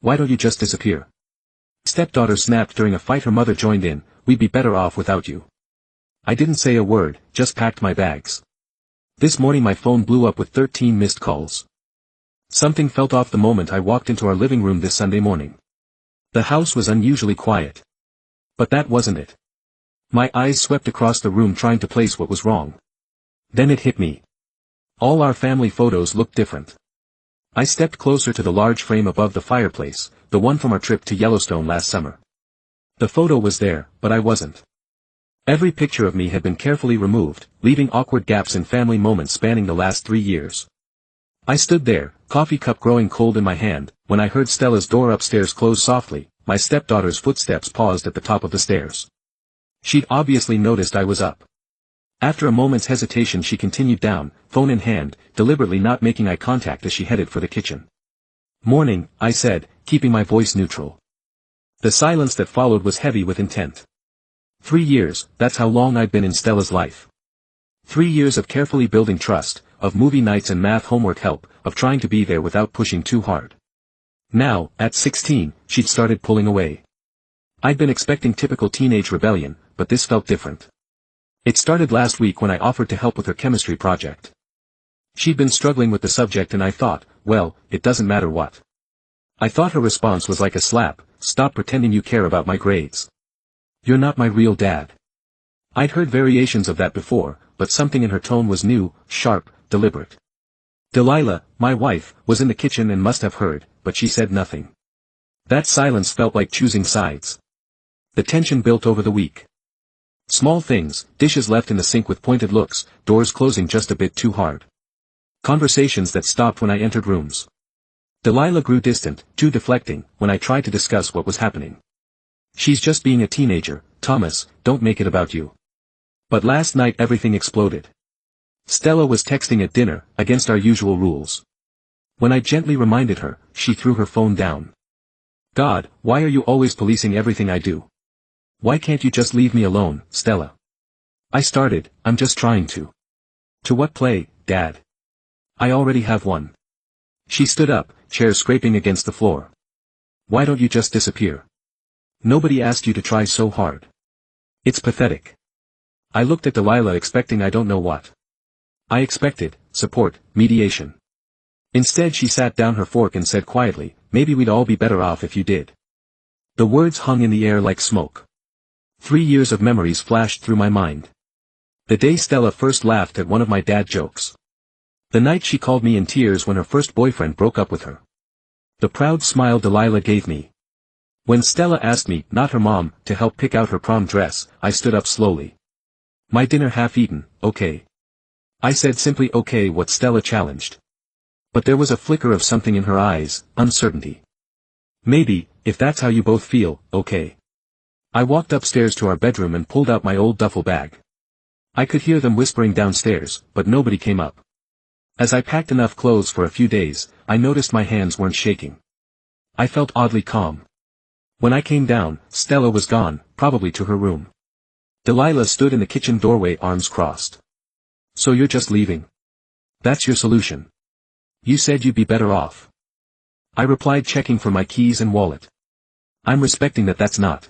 Why don't you just disappear? Stepdaughter snapped during a fight her mother joined in, we'd be better off without you. I didn't say a word, just packed my bags. This morning my phone blew up with 13 missed calls. Something felt off the moment I walked into our living room this Sunday morning. The house was unusually quiet. But that wasn't it. My eyes swept across the room trying to place what was wrong. Then it hit me. All our family photos looked different. I stepped closer to the large frame above the fireplace, the one from our trip to Yellowstone last summer. The photo was there, but I wasn't. Every picture of me had been carefully removed, leaving awkward gaps in family moments spanning the last 3 years. I stood there, coffee cup growing cold in my hand, when I heard Stella's door upstairs close softly. My stepdaughter's footsteps paused at the top of the stairs. She'd obviously noticed I was up. After a moment's hesitation she continued down, phone in hand, deliberately not making eye contact as she headed for the kitchen. "Morning," I said, keeping my voice neutral. The silence that followed was heavy with intent. 3 years, that's how long I'd been in Stella's life. 3 years of carefully building trust, of movie nights and math homework help, of trying to be there without pushing too hard. Now, at 16, she'd started pulling away. I'd been expecting typical teenage rebellion, but this felt different. It started last week when I offered to help with her chemistry project. She'd been struggling with the subject and I thought, well, it doesn't matter what. I thought her response was like a slap, "Stop pretending you care about my grades. You're not my real dad." I'd heard variations of that before, but something in her tone was new, sharp, deliberate. Delilah, my wife, was in the kitchen and must have heard, but she said nothing. That silence felt like choosing sides. The tension built over the week. Small things, dishes left in the sink with pointed looks, doors closing just a bit too hard. Conversations that stopped when I entered rooms. Delilah grew distant, too deflecting, when I tried to discuss what was happening. "She's just being a teenager, Thomas, don't make it about you." But last night everything exploded. Stella was texting at dinner, against our usual rules. When I gently reminded her, she threw her phone down. "God, why are you always policing everything I do? Why can't you just leave me alone, Stella?" I started, "I'm just trying to." "To what play, Dad? I already have one." She stood up, chair scraping against the floor. "Why don't you just disappear? Nobody asked you to try so hard. It's pathetic." I looked at Delilah expecting I don't know what. I expected support, mediation. Instead she sat down her fork and said quietly, "Maybe we'd all be better off if you did." The words hung in the air like smoke. 3 years of memories flashed through my mind. The day Stella first laughed at one of my dad jokes. The night she called me in tears when her first boyfriend broke up with her. The proud smile Delilah gave me. When Stella asked me, not her mom, to help pick out her prom dress, I stood up slowly. "My dinner half eaten, okay?" I said simply okay what Stella challenged. But there was a flicker of something in her eyes, uncertainty. "Maybe, if that's how you both feel, okay." I walked upstairs to our bedroom and pulled out my old duffel bag. I could hear them whispering downstairs, but nobody came up. As I packed enough clothes for a few days, I noticed my hands weren't shaking. I felt oddly calm. When I came down, Stella was gone, probably to her room. Delilah stood in the kitchen doorway, arms crossed. "So you're just leaving? That's your solution? You said you'd be better off." I replied, checking for my keys and wallet. "I'm respecting that that's not."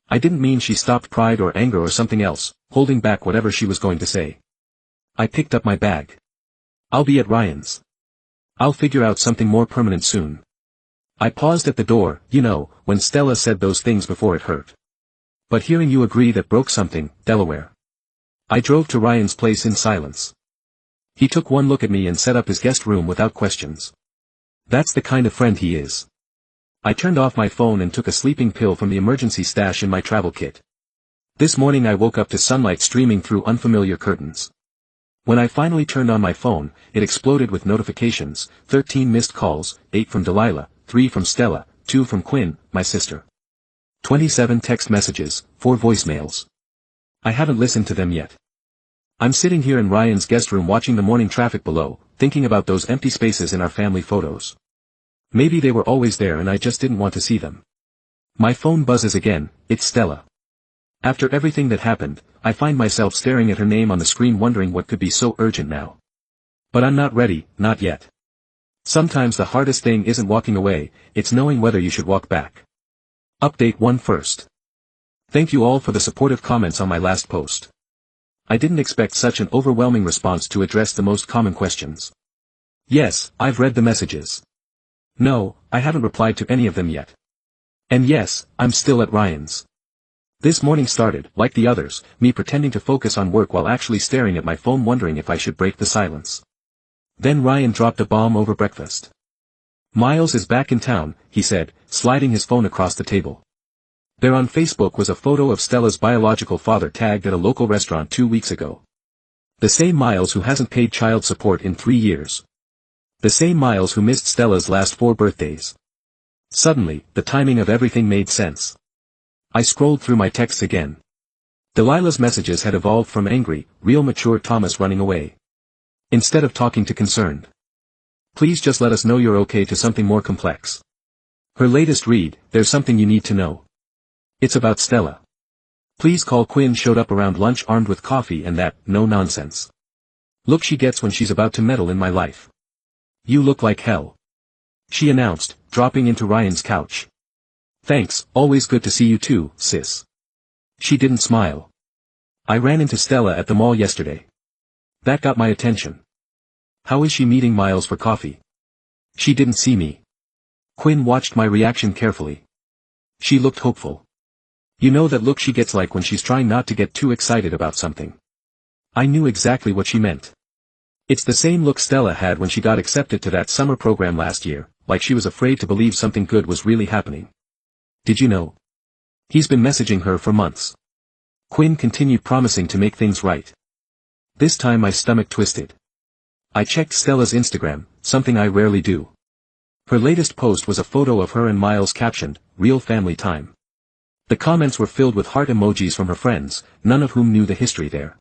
I didn't mean she stopped pride or anger or something else, holding back whatever she was going to say. I picked up my bag. "I'll be at Ryan's. I'll figure out something more permanent soon." I paused at the door, when Stella said those things before it hurt. "But hearing you agree that broke something, Delaware." I drove to Ryan's place in silence. He took one look at me and set up his guest room without questions. That's the kind of friend he is. I turned off my phone and took a sleeping pill from the emergency stash in my travel kit. This morning I woke up to sunlight streaming through unfamiliar curtains. When I finally turned on my phone, it exploded with notifications: 13 missed calls, 8 from Delilah, 3 from Stella, 2 from Quinn, my sister. 27 text messages, 4 voicemails. I haven't listened to them yet. I'm sitting here in Ryan's guest room watching the morning traffic below, thinking about those empty spaces in our family photos. Maybe they were always there and I just didn't want to see them. My phone buzzes again, it's Stella. After everything that happened, I find myself staring at her name on the screen wondering what could be so urgent now. But I'm not ready, not yet. Sometimes the hardest thing isn't walking away, it's knowing whether you should walk back. Update 1 first. Thank you all for the supportive comments on my last post. I didn't expect such an overwhelming response to address the most common questions. Yes, I've read the messages. No, I haven't replied to any of them yet. And yes, I'm still at Ryan's. This morning started, like the others, me pretending to focus on work while actually staring at my phone wondering if I should break the silence. Then Ryan dropped a bomb over breakfast. Miles is back in town, he said, sliding his phone across the table. There on Facebook was a photo of Stella's biological father tagged at a local restaurant 2 weeks ago. The same Miles who hasn't paid child support in 3 years. The same Miles who missed Stella's last 4 birthdays. Suddenly, the timing of everything made sense. I scrolled through my texts again. Delilah's messages had evolved from angry, real mature Thomas running away. Instead of talking to concerned. Please just let us know you're okay to something more complex. Her latest read, there's something you need to know. It's about Stella. Please call. Quinn showed up around lunch armed with coffee and that, no nonsense. Look she gets when she's about to meddle in my life. You look like hell. She announced, dropping into Ryan's couch. Thanks, always good to see you too, sis. She didn't smile. I ran into Stella at the mall yesterday. That got my attention. How is she meeting Miles for coffee? She didn't see me. Quinn watched my reaction carefully. She looked hopeful. You know that look she gets like when she's trying not to get too excited about something. I knew exactly what she meant. It's the same look Stella had when she got accepted to that summer program last year, like she was afraid to believe something good was really happening. Did you know? He's been messaging her for months. Quinn continued promising to make things right. This time my stomach twisted. I checked Stella's Instagram, something I rarely do. Her latest post was a photo of her and Miles captioned, "Real family time." The comments were filled with heart emojis from her friends, none of whom knew the history there.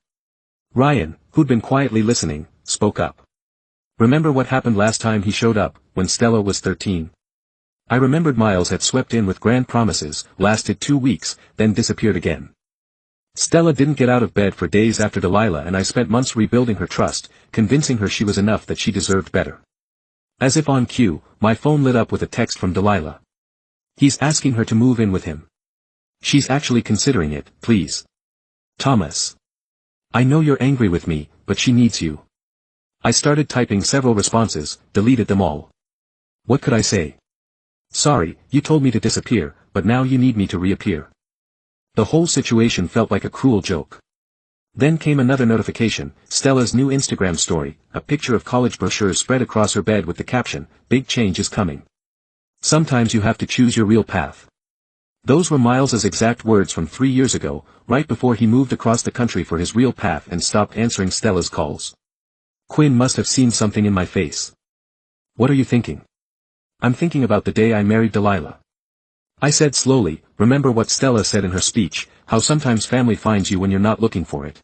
Ryan, who'd been quietly listening, spoke up. Remember what happened last time he showed up, when Stella was 13? I remembered Miles had swept in with grand promises, lasted 2 weeks, then disappeared again. Stella didn't get out of bed for days after Delilah and I spent months rebuilding her trust, convincing her she was enough, that she deserved better. As if on cue, my phone lit up with a text from Delilah. He's asking her to move in with him. She's actually considering it, please. Thomas. I know you're angry with me, but she needs you. I started typing several responses, deleted them all. What could I say? Sorry, you told me to disappear, but now you need me to reappear. The whole situation felt like a cruel joke. Then came another notification, Stella's new Instagram story, a picture of college brochures spread across her bed with the caption, "Big change is coming. Sometimes you have to choose your real path." Those were Miles's exact words from 3 years ago, right before he moved across the country for his real path and stopped answering Stella's calls. Quinn must have seen something in my face. What are you thinking? I'm thinking about the day I married Delilah. I said slowly, remember what Stella said in her speech, how sometimes family finds you when you're not looking for it.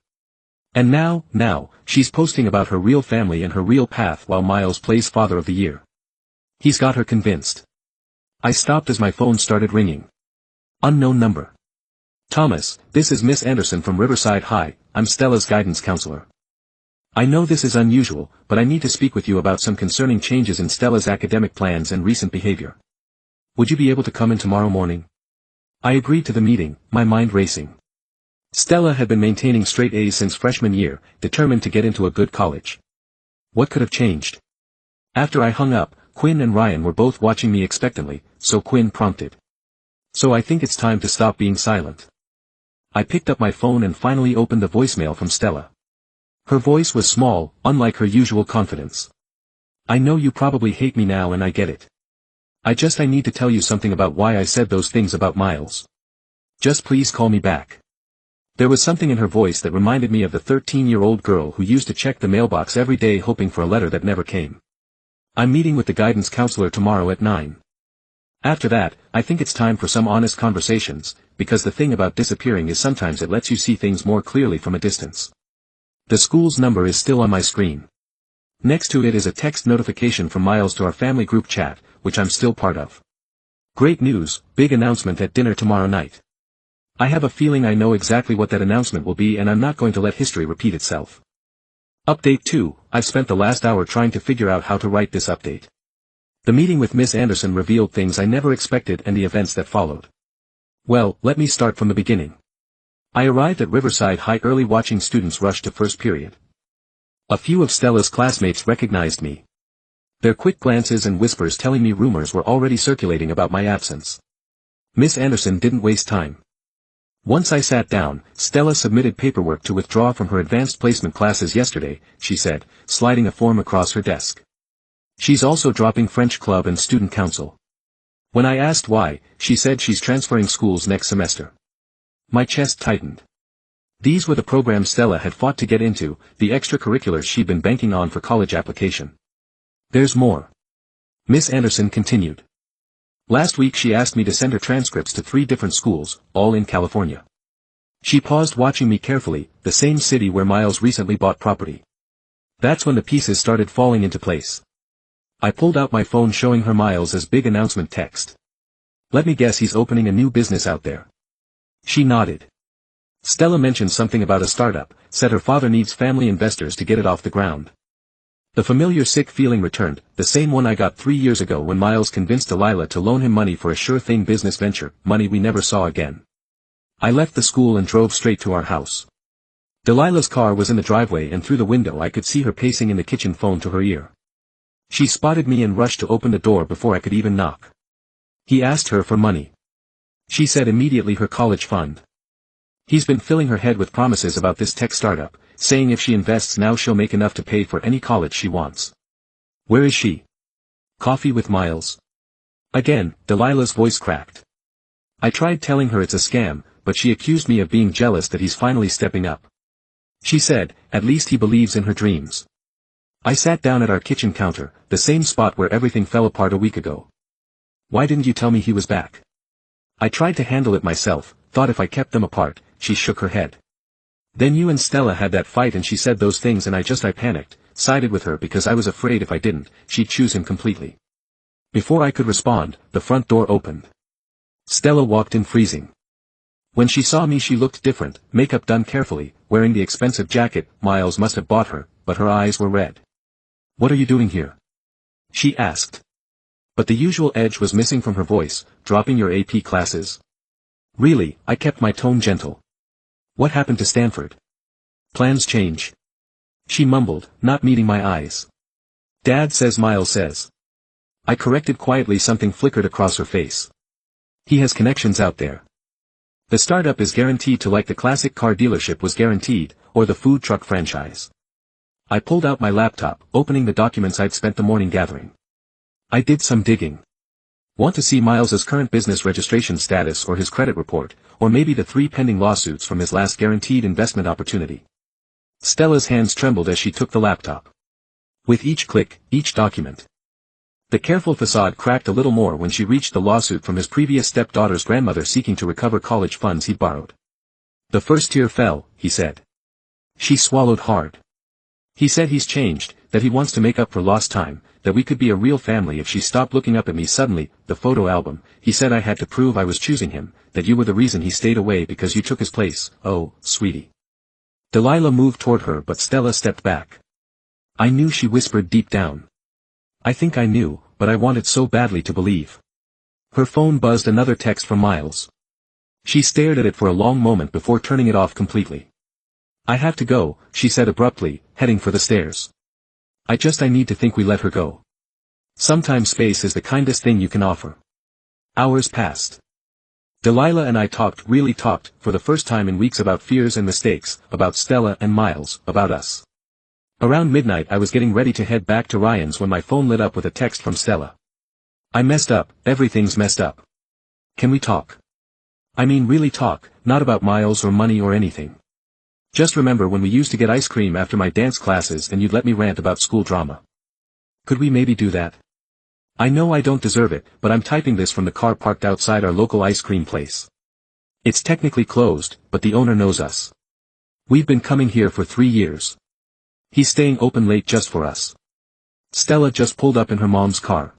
And now, she's posting about her real family and her real path while Miles plays Father of the Year. He's got her convinced. I stopped as my phone started ringing. Unknown number. Thomas, this is Miss Anderson from Riverside High, I'm Stella's guidance counselor. I know this is unusual, but I need to speak with you about some concerning changes in Stella's academic plans and recent behavior. Would you be able to come in tomorrow morning? I agreed to the meeting, my mind racing. Stella had been maintaining straight A's since freshman year, determined to get into a good college. What could have changed? After I hung up, Quinn and Ryan were both watching me expectantly, so Quinn prompted. So I think it's time to stop being silent. I picked up my phone and finally opened the voicemail from Stella. Her voice was small, unlike her usual confidence. I know you probably hate me now and I get it. I need to tell you something about why I said those things about Miles. Just please call me back. There was something in her voice that reminded me of the 13-year-old girl who used to check the mailbox every day hoping for a letter that never came. I'm meeting with the guidance counselor tomorrow at 9. After that, I think it's time for some honest conversations, because the thing about disappearing is sometimes it lets you see things more clearly from a distance. The school's number is still on my screen. Next to it is a text notification from Miles to our family group chat, which I'm still part of. Great news, big announcement at dinner tomorrow night. I have a feeling I know exactly what that announcement will be and I'm not going to let history repeat itself. Update 2, I've spent the last hour trying to figure out how to write this update. The meeting with Miss Anderson revealed things I never expected and the events that followed. Well, let me start from the beginning. I arrived at Riverside High early watching students rush to first period. A few of Stella's classmates recognized me. Their quick glances and whispers telling me rumors were already circulating about my absence. Miss Anderson didn't waste time. Once I sat down, Stella submitted paperwork to withdraw from her advanced placement classes yesterday, she said, sliding a form across her desk. She's also dropping French club and student council. When I asked why, she said she's transferring schools next semester. My chest tightened. These were the programs Stella had fought to get into, the extracurriculars she'd been banking on for college application. There's more. Miss Anderson continued. Last week she asked me to send her transcripts to 3 different schools, all in California. She paused watching me carefully, the same city where Miles recently bought property. That's when the pieces started falling into place. I pulled out my phone showing her Miles' big announcement text. Let me guess he's opening a new business out there. She nodded. Stella mentioned something about a startup, said her father needs family investors to get it off the ground. The familiar sick feeling returned, the same one I got 3 years ago when Miles convinced Delilah to loan him money for a sure-thing business venture, money we never saw again. I left the school and drove straight to our house. Delilah's car was in the driveway and through the window I could see her pacing in the kitchen, phone to her ear. She spotted me and rushed to open the door before I could even knock. He asked her for money. She said immediately her college fund. He's been filling her head with promises about this tech startup, saying if she invests now she'll make enough to pay for any college she wants. Where is she? Coffee with Miles? Again, Delilah's voice cracked. I tried telling her it's a scam, but she accused me of being jealous that he's finally stepping up. She said, at least he believes in her dreams. I sat down at our kitchen counter, the same spot where everything fell apart a week ago. Why didn't you tell me he was back? I tried to handle it myself, thought if I kept them apart. She shook her head. Then you and Stella had that fight and she said those things and I panicked, sided with her because I was afraid if I didn't, she'd choose him completely. Before I could respond, the front door opened. Stella walked in freezing. When she saw me she looked different, makeup done carefully, wearing the expensive jacket Miles must have bought her, but her eyes were red. What are you doing here? She asked. But the usual edge was missing from her voice. Dropping your AP classes? Really, I kept my tone gentle. What happened to Stanford? Plans change. She mumbled, not meeting my eyes. Dad says Miles says. I corrected quietly. Something flickered across her face. He has connections out there. The startup is guaranteed to, like the classic car dealership was guaranteed, or the food truck franchise. I pulled out my laptop, opening the documents I'd spent the morning gathering. I did some digging. Want to see Miles's current business registration status or his credit report, or maybe the 3 pending lawsuits from his last guaranteed investment opportunity. Stella's hands trembled as she took the laptop. With each click, each document. The careful facade cracked a little more when she reached the lawsuit from his previous stepdaughter's grandmother seeking to recover college funds he'd borrowed. The first tear fell, he said. She swallowed hard. He said he's changed, that he wants to make up for lost time, that we could be a real family if she stopped looking up at me suddenly. The photo album, he said I had to prove I was choosing him, that you were the reason he stayed away because you took his place. Oh, sweetie. Delilah moved toward her but Stella stepped back. I knew, she whispered deep down. I think I knew, but I wanted so badly to believe. Her phone buzzed, another text from Miles. She stared at it for a long moment before turning it off completely. I have to go, she said abruptly, heading for the stairs. I need to think we let her go. Sometimes space is the kindest thing you can offer. Hours passed. Delilah and I really talked, for the first time in weeks, about fears and mistakes, about Stella and Miles, about us. Around midnight I was getting ready to head back to Ryan's when my phone lit up with a text from Stella. I messed up, everything's messed up. Can we talk? I mean really talk, not about Miles or money or anything. Just remember when we used to get ice cream after my dance classes and you'd let me rant about school drama. Could we maybe do that? I know I don't deserve it, but I'm typing this from the car parked outside our local ice cream place. It's technically closed, but the owner knows us. We've been coming here for 3 years. He's staying open late just for us. Stella just pulled up in her mom's car.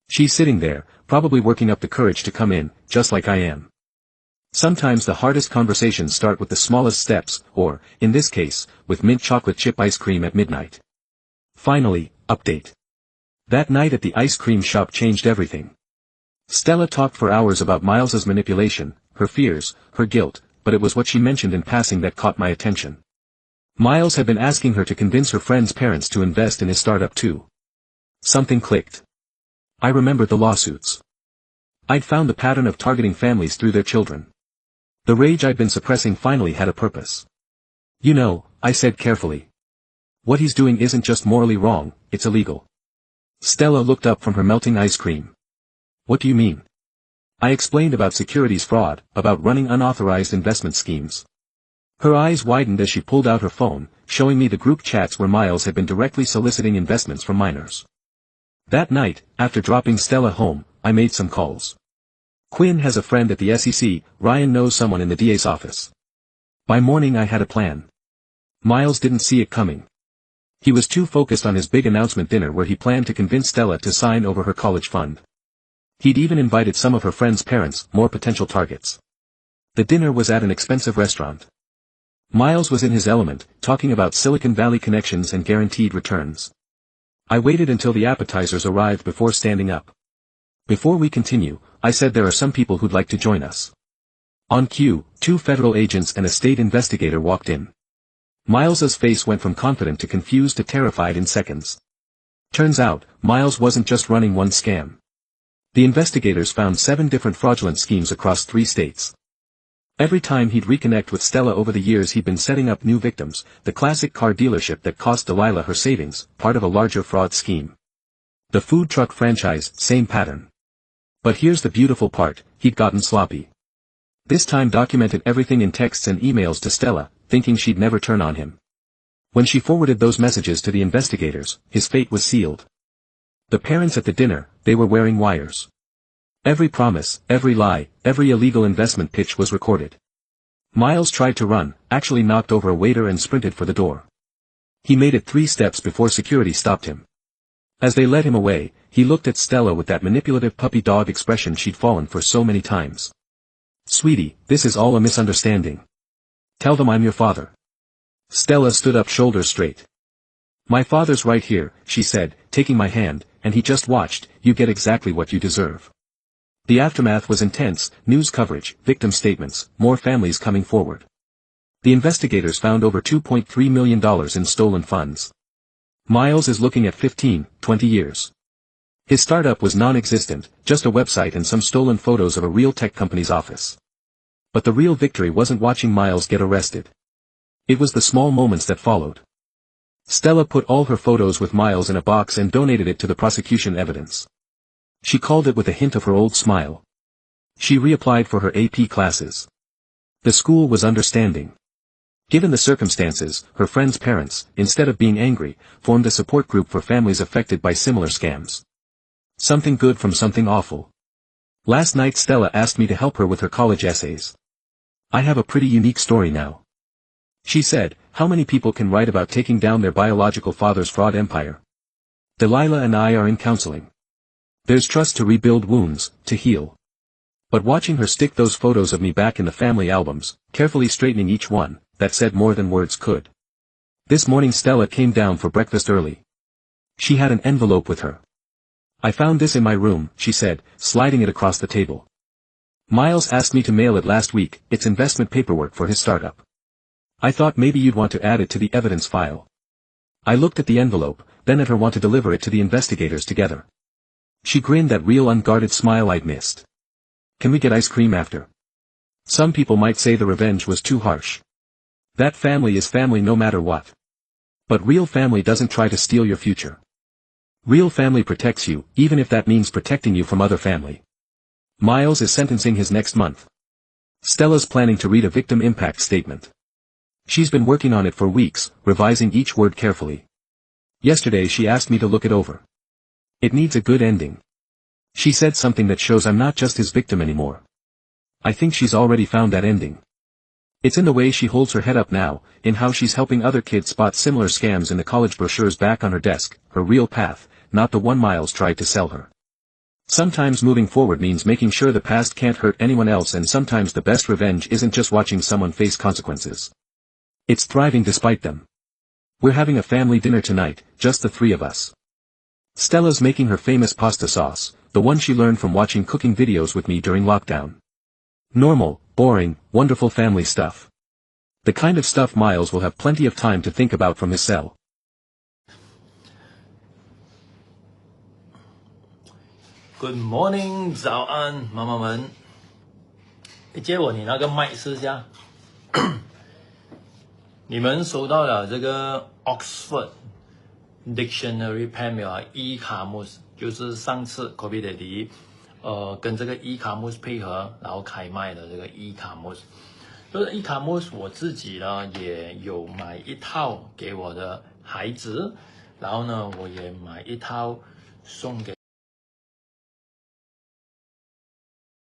She's sitting there, probably working up the courage to come in, just like I am. Sometimes the hardest conversations start with the smallest steps, or, in this case, with mint chocolate chip ice cream at midnight. Finally, update. That night at the ice cream shop changed everything. Stella talked for hours about Miles's manipulation, her fears, her guilt, but it was what she mentioned in passing that caught my attention. Miles had been asking her to convince her friend's parents to invest in his startup too. Something clicked. I remembered the lawsuits. I'd found the pattern of targeting families through their children. The rage I'd been suppressing finally had a purpose. You know, I said carefully. What he's doing isn't just morally wrong, it's illegal. Stella looked up from her melting ice cream. What do you mean? I explained about securities fraud, about running unauthorized investment schemes. Her eyes widened as she pulled out her phone, showing me the group chats where Miles had been directly soliciting investments from minors. That night, after dropping Stella home, I made some calls. Quinn has a friend at the SEC, Ryan knows someone in the DA's office. By morning I had a plan. Miles didn't see it coming. He was too focused on his big announcement dinner where he planned to convince Stella to sign over her college fund. He'd even invited some of her friends' parents, more potential targets. The dinner was at an expensive restaurant. Miles was in his element, talking about Silicon Valley connections and guaranteed returns. I waited until the appetizers arrived before standing up. Before we continue, I said there are some people who'd like to join us. On cue, 2 federal agents and a state investigator walked in. Miles's face went from confident to confused to terrified in seconds. Turns out, Miles wasn't just running one scam. The investigators found 7 different fraudulent schemes across 3 states. Every time he'd reconnect with Stella over the years he'd been setting up new victims, the classic car dealership that cost Delilah her savings, part of a larger fraud scheme. The food truck franchise, same pattern. But here's the beautiful part, he'd gotten sloppy. This time documented everything in texts and emails to Stella, thinking she'd never turn on him. When she forwarded those messages to the investigators, his fate was sealed. The parents at the dinner, they were wearing wires. Every promise, every lie, every illegal investment pitch was recorded. Miles tried to run, actually knocked over a waiter and sprinted for the door. He made it 3 steps before security stopped him. As they led him away, he looked at Stella with that manipulative puppy dog expression she'd fallen for so many times. Sweetie, this is all a misunderstanding. Tell them I'm your father. Stella stood up shoulders straight. My father's right here, she said, taking my hand, and he just watched, you get exactly what you deserve. The aftermath was intense, news coverage, victim statements, more families coming forward. The investigators found over $2.3 million in stolen funds. Miles is looking at 15, 20 years. His startup was non-existent, just a website and some stolen photos of a real tech company's office. But the real victory wasn't watching Miles get arrested. It was the small moments that followed. Stella put all her photos with Miles in a box and donated it to the prosecution evidence. She called it with a hint of her old smile. She reapplied for her AP classes. The school was understanding. Given the circumstances, her friends' parents, instead of being angry, formed a support group for families affected by similar scams. Something good from something awful. Last night Stella asked me to help her with her college essays. I have a pretty unique story now. She said, how many people can write about taking down their biological father's fraud empire? Delilah and I are in counseling. There's trust to rebuild wounds, to heal. But watching her stick those photos of me back in the family albums, carefully straightening each one, that said more than words could. This morning Stella came down for breakfast early. She had an envelope with her. I found this in my room, she said, sliding it across the table. Miles asked me to mail it last week, it's investment paperwork for his startup. I thought maybe you'd want to add it to the evidence file. I looked at the envelope, then at her want to deliver it to the investigators together. She grinned that real unguarded smile I'd missed. Can we get ice cream after? Some people might say the revenge was too harsh. That family is family no matter what. But real family doesn't try to steal your future. Real family protects you, even if that means protecting you from other family. Miles is sentencing his next month. Stella's planning to read a victim impact statement. She's been working on it for weeks, revising each word carefully. Yesterday she asked me to look it over. It needs a good ending. She said something that shows I'm not just his victim anymore. I think she's already found that ending. It's in the way she holds her head up now, in how she's helping other kids spot similar scams in the college brochures back on her desk, her real path, not the one Miles tried to sell her. Sometimes moving forward means making sure the past can't hurt anyone else, and sometimes the best revenge isn't just watching someone face consequences. It's thriving despite them. We're having a family dinner tonight, just the 3 of us. Stella's making her famous pasta sauce, the one she learned from watching cooking videos with me during lockdown. Normal, boring, wonderful family stuff. The kind of stuff Miles will have plenty of time to think about from his cell. Good morning， 早安，妈妈们。借我你那个麦试一下。你们收到了这个 Oxford Dictionary Pen 没有啊 ？E 卡姆斯就是上次 Kobe 的第一，跟这个 E 卡姆斯配合，然后开卖的这个 E 卡姆斯。就是 E 卡姆斯，我自己呢也有买一套给我的孩子，然后呢我也买一套送给